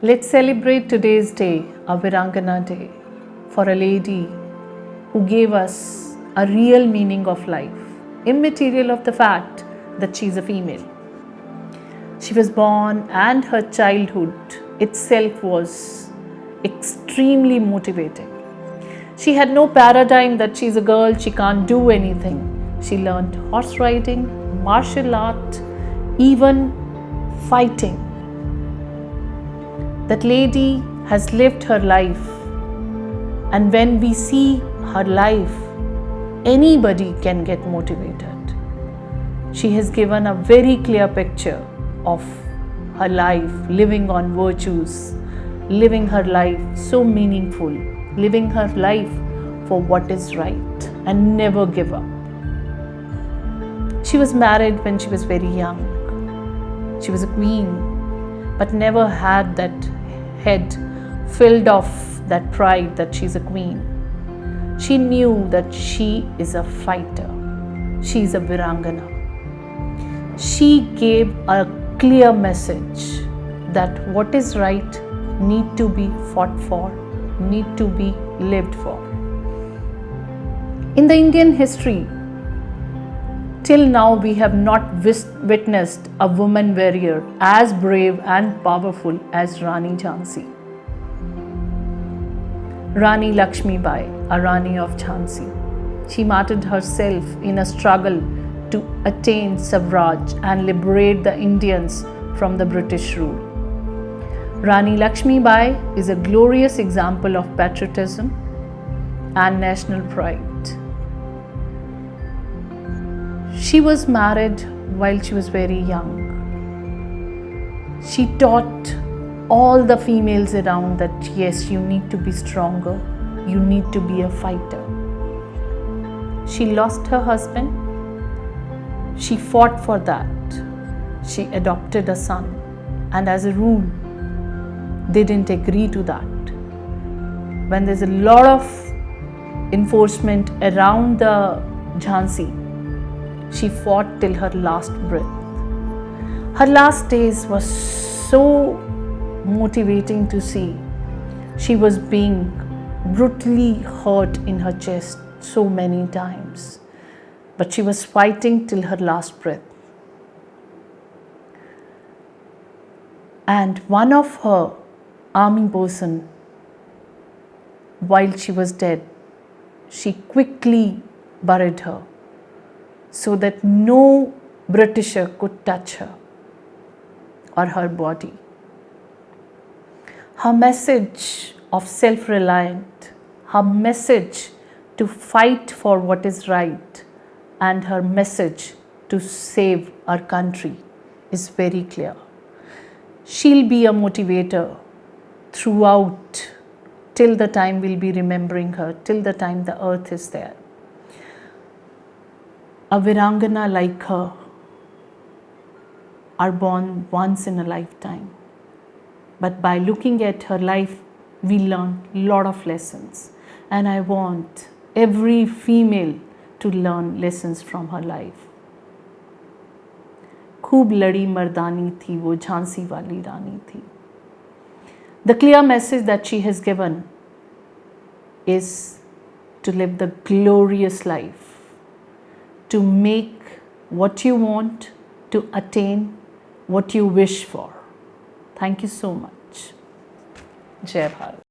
Let's celebrate today's day, a Virangana Day, for a lady who gave us a real meaning of life, immaterial of the fact that she is a female. She was born, and her childhood itself was extremely motivating. She had no paradigm that she's a girl, she can't do anything. She learned horse riding, martial art, even fighting. That lady has lived her life, and when we see her life, anybody can get motivated. She has given a very clear picture of her life, living on virtues, living her life so meaningful, living her life for what is right, and never give up. She was married when she was very young. She was a queen, but never had that head filled of that pride that she's a queen. She knew that she is a fighter. She is a Virangana. She gave a clear message that what is right need to be fought for, need to be lived for. In the Indian history, till now we have not witnessed a woman warrior as brave and powerful as Rani Jhansi. Rani Lakshmi Bai, a Rani of Jhansi. She martyred herself in a struggle to attain Swaraj and liberate the Indians from the British rule. Rani Lakshmi Bai is a glorious example of patriotism and national pride. She was married while she was very young. She taught all the females around that yes, you need to be stronger, you need to be a fighter. She lost her husband. She fought for that. She adopted a son, and as a rule, they didn't agree to that. When there's a lot of enforcement around the Jhansi, she fought till her last breath. Her last days was so motivating to see. She was being brutally hurt in her chest so many times, but she was fighting till her last breath. And one of her army person, while she was dead, she quickly buried her so that no Britisher could touch her or her body. Her message of self-reliant, her message to fight for what is right, and her message to save our country is very clear. She'll be a motivator throughout, till the time we'll be remembering her, till the time the earth is there. A Virangana like her are born once in a lifetime. But by looking at her life, we learn a lot of lessons. And I want every female to learn lessons from her life. खूब लड़ी मर्दानी थी वो झांसी वाली रानी थी. The clear message that she has given is to live the glorious life, to make what you want, to attain what you wish for. Thank you so much. Jai Bharat.